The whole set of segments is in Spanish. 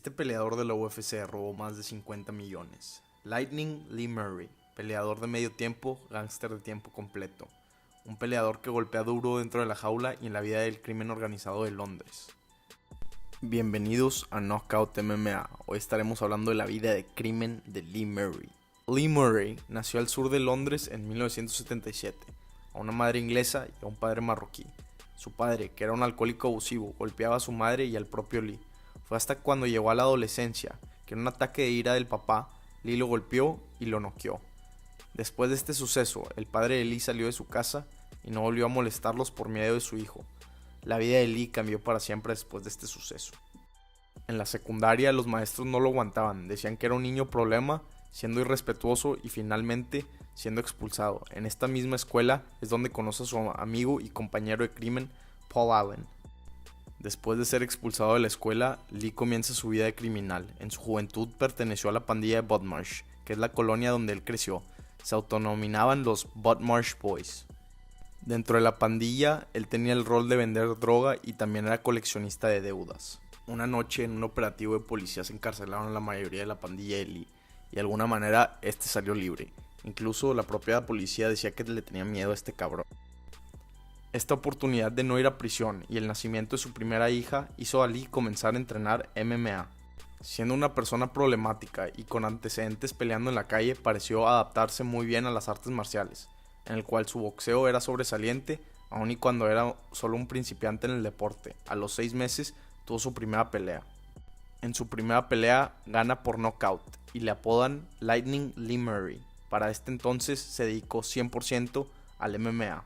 Este peleador de la UFC robó más de 50 millones. Lightning Lee Murray, peleador de medio tiempo, gángster de tiempo completo. Un peleador que golpea duro dentro de la jaula y en la vida del crimen organizado de Londres. Bienvenidos a Knockout MMA. Hoy estaremos hablando de la vida de crimen de Lee Murray. Lee Murray nació al sur de Londres en 1977, a una madre inglesa y a un padre marroquí. Su padre, que era un alcohólico abusivo, golpeaba a su madre y al propio Lee. Fue hasta cuando llegó a la adolescencia, que en un ataque de ira del papá, Lee lo golpeó y lo noqueó. Después de este suceso, el padre de Lee salió de su casa y no volvió a molestarlos por miedo de su hijo. La vida de Lee cambió para siempre después de este suceso. En la secundaria los maestros no lo aguantaban, decían que era un niño problema, siendo irrespetuoso y finalmente siendo expulsado. En esta misma escuela es donde conoce a su amigo y compañero de crimen, Paul Allen. Después de ser expulsado de la escuela, Lee comienza su vida de criminal. En su juventud perteneció a la pandilla de Budmarsh, que es la colonia donde él creció. Se autodenominaban los Budmarsh Boys. Dentro de la pandilla, él tenía el rol de vender droga y también era coleccionista de deudas. Una noche, en un operativo de policías, encarcelaron a la mayoría de la pandilla de Lee, y de alguna manera, este salió libre. Incluso la propia policía decía que le tenía miedo a este cabrón. Esta oportunidad de no ir a prisión y el nacimiento de su primera hija hizo a Lee comenzar a entrenar MMA. Siendo una persona problemática y con antecedentes peleando en la calle, pareció adaptarse muy bien a las artes marciales, en el cual su boxeo era sobresaliente, aun y cuando era solo un principiante en el deporte. A los 6 meses tuvo su primera pelea. En su primera pelea gana por knockout y le apodan Lightning Lee Murray. Para este entonces se dedicó 100% al MMA.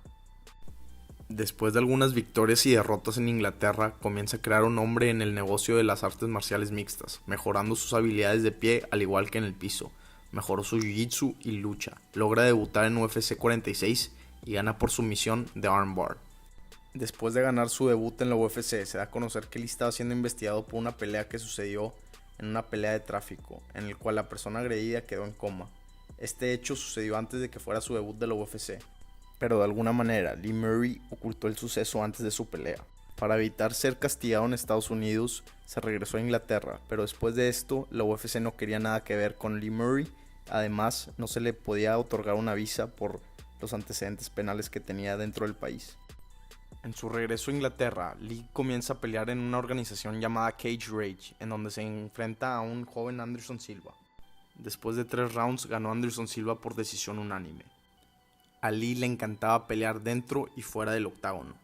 Después de algunas victorias y derrotas en Inglaterra, comienza a crear un nombre en el negocio de las artes marciales mixtas, mejorando sus habilidades de pie al igual que en el piso. Mejoró su jiu-jitsu y lucha. Logra debutar en UFC 46 y gana por sumisión de armbar. Después de ganar su debut en la UFC, se da a conocer que Lee estaba siendo investigado por una pelea que sucedió en una pelea de tráfico, en el cual la persona agredida quedó en coma. Este hecho sucedió antes de que fuera su debut de la UFC. Pero de alguna manera, Lee Murray ocultó el suceso antes de su pelea. Para evitar ser castigado en Estados Unidos, se regresó a Inglaterra, pero después de esto, la UFC no quería nada que ver con Lee Murray. Además, no se le podía otorgar una visa por los antecedentes penales que tenía dentro del país. En su regreso a Inglaterra, Lee comienza a pelear en una organización llamada Cage Rage, en donde se enfrenta a un joven Anderson Silva. Después de 3 rounds, ganó Anderson Silva por decisión unánime. A Lee le encantaba pelear dentro y fuera del octágono.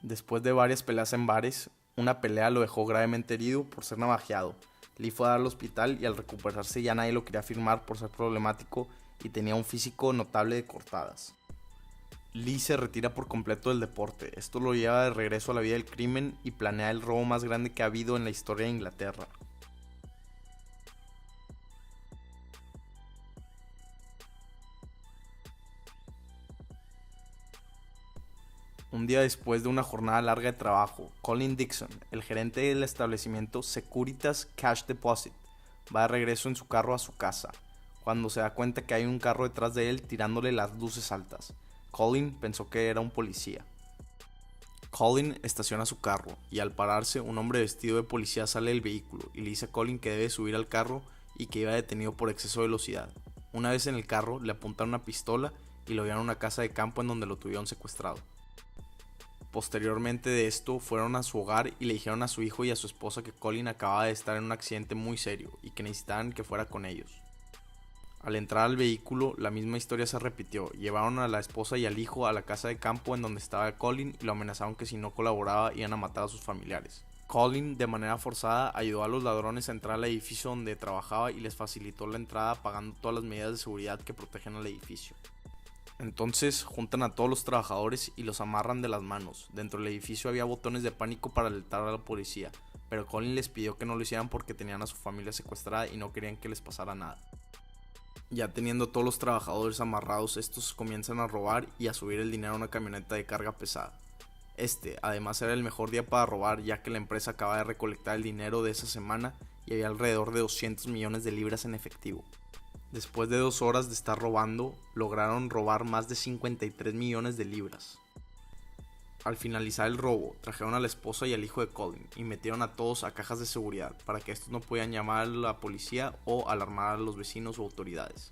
Después de varias peleas en bares, una pelea lo dejó gravemente herido por ser navajeado. Lee fue a dar al hospital y al recuperarse ya nadie lo quería firmar por ser problemático y tenía un físico notable de cortadas. Lee se retira por completo del deporte. Esto lo lleva de regreso a la vida del crimen y planea el robo más grande que ha habido en la historia de Inglaterra. Un día después de una jornada larga de trabajo, Colin Dixon, el gerente del establecimiento Securitas Cash Deposit, va de regreso en su carro a su casa, cuando se da cuenta que hay un carro detrás de él tirándole las luces altas. Colin pensó que era un policía. Colin estaciona su carro y al pararse un hombre vestido de policía sale del vehículo y le dice a Colin que debe subir al carro y que iba detenido por exceso de velocidad. Una vez en el carro le apuntaron una pistola y lo llevaron a una casa de campo en donde lo tuvieron secuestrado. Posteriormente de esto fueron a su hogar y le dijeron a su hijo y a su esposa que Colin acababa de estar en un accidente muy serio y que necesitaban que fuera con ellos. Al entrar al vehículo, la misma historia se repitió. Llevaron a la esposa y al hijo a la casa de campo en donde estaba Colin y lo amenazaron que si no colaboraba iban a matar a sus familiares. Colin, de manera forzada, ayudó a los ladrones a entrar al edificio donde trabajaba y les facilitó la entrada pagando todas las medidas de seguridad que protegen al edificio. Entonces juntan a todos los trabajadores y los amarran de las manos. Dentro del edificio había botones de pánico para alertar a la policía, pero Colin les pidió que no lo hicieran porque tenían a su familia secuestrada y no querían que les pasara nada. Ya teniendo todos los trabajadores amarrados, estos comienzan a robar y a subir el dinero a una camioneta de carga pesada. Además era el mejor día para robar, ya que la empresa acaba de recolectar el dinero de esa semana y había alrededor de 200 millones de libras en efectivo. Después de 2 horas de estar robando, lograron robar más de 53 millones de libras. Al finalizar el robo, trajeron a la esposa y al hijo de Colin y metieron a todos a cajas de seguridad para que estos no pudieran llamar a la policía o alarmar a los vecinos o autoridades.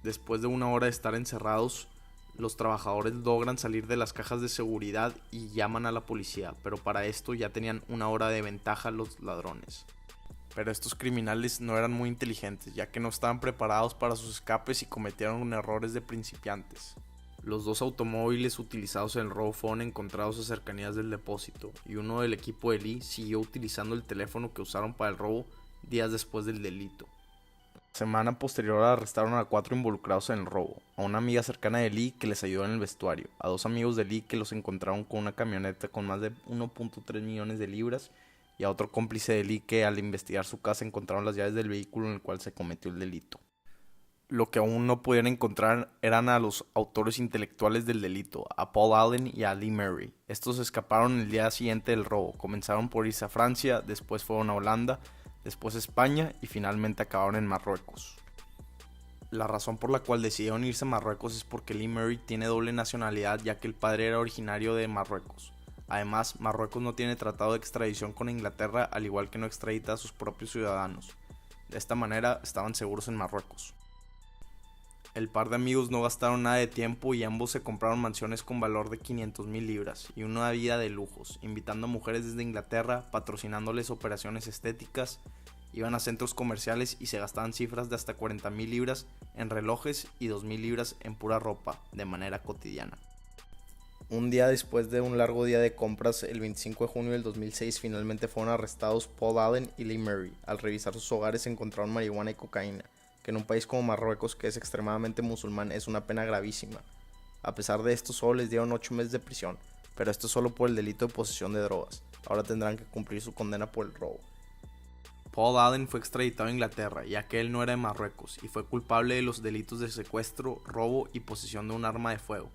Después de una hora de estar encerrados, los trabajadores logran salir de las cajas de seguridad y llaman a la policía, pero para esto ya tenían una hora de ventaja los ladrones. Pero estos criminales no eran muy inteligentes, ya que no estaban preparados para sus escapes y cometieron errores de principiantes. Los dos automóviles utilizados en el robo fueron encontrados a cercanías del depósito, y uno del equipo de Lee siguió utilizando el teléfono que usaron para el robo días después del delito. Semana posterior arrestaron a 4 involucrados en el robo, a una amiga cercana de Lee que les ayudó en el vestuario, a 2 amigos de Lee que los encontraron con una camioneta con más de 1.3 millones de libras y a otro cómplice de Lee que al investigar su casa encontraron las llaves del vehículo en el cual se cometió el delito. Lo que aún no pudieron encontrar eran a los autores intelectuales del delito, a Paul Allen y a Lee Murray. Estos escaparon el día siguiente del robo, comenzaron por irse a Francia, después fueron a Holanda, después a España y finalmente acabaron en Marruecos. La razón por la cual decidieron irse a Marruecos es porque Lee Murray tiene doble nacionalidad, ya que el padre era originario de Marruecos. Además, Marruecos no tiene tratado de extradición con Inglaterra, al igual que no extradita a sus propios ciudadanos. De esta manera estaban seguros en Marruecos. El par de amigos no gastaron nada de tiempo y ambos se compraron mansiones con valor de 500,000 libras y una vida de lujos, invitando a mujeres desde Inglaterra, patrocinándoles operaciones estéticas, iban a centros comerciales y se gastaban cifras de hasta 40,000 libras en relojes y 2,000 libras en pura ropa, de manera cotidiana. Un día después de un largo día de compras, el 25 de junio del 2006, finalmente fueron arrestados Paul Allen y Lee Murray. Al revisar sus hogares encontraron marihuana y cocaína, que en un país como Marruecos, que es extremadamente musulmán, es una pena gravísima. A pesar de esto, solo les dieron 8 meses de prisión, pero esto solo por el delito de posesión de drogas. Ahora tendrán que cumplir su condena por el robo. Paul Allen fue extraditado a Inglaterra, ya que él no era de Marruecos, y fue culpable de los delitos de secuestro, robo y posesión de un arma de fuego.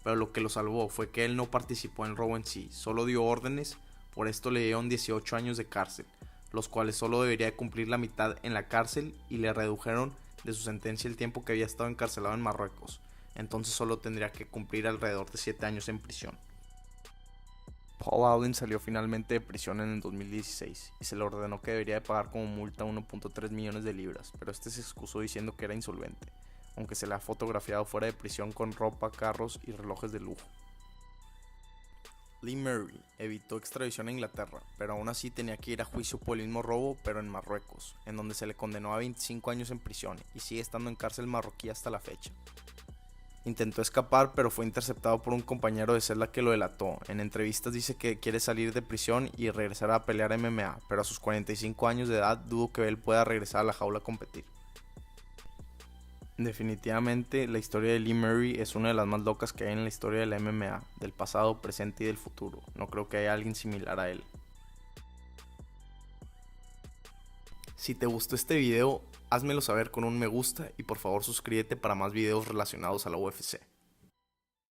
Pero lo que lo salvó fue que él no participó en el robo en sí, solo dio órdenes, por esto le dieron 18 años de cárcel, los cuales solo debería cumplir la mitad en la cárcel y le redujeron de su sentencia el tiempo que había estado encarcelado en Marruecos, entonces solo tendría que cumplir alrededor de 7 años en prisión. Paul Allen salió finalmente de prisión en el 2016 y se le ordenó que debería de pagar como multa 1.3 millones de libras, pero este se excusó diciendo que era insolvente, aunque se le ha fotografiado fuera de prisión con ropa, carros y relojes de lujo. Lee Murray evitó extradición a Inglaterra, pero aún así tenía que ir a juicio por el mismo robo, pero en Marruecos, en donde se le condenó a 25 años en prisión y sigue estando en cárcel marroquí hasta la fecha. Intentó escapar, pero fue interceptado por un compañero de celda que lo delató. En entrevistas dice que quiere salir de prisión y regresar a pelear MMA, pero a sus 45 años de edad dudo que él pueda regresar a la jaula a competir. Definitivamente, la historia de Lee Murray es una de las más locas que hay en la historia de la MMA, del pasado, presente y del futuro. No creo que haya alguien similar a él. Si te gustó este video, házmelo saber con un me gusta y por favor suscríbete para más videos relacionados a la UFC.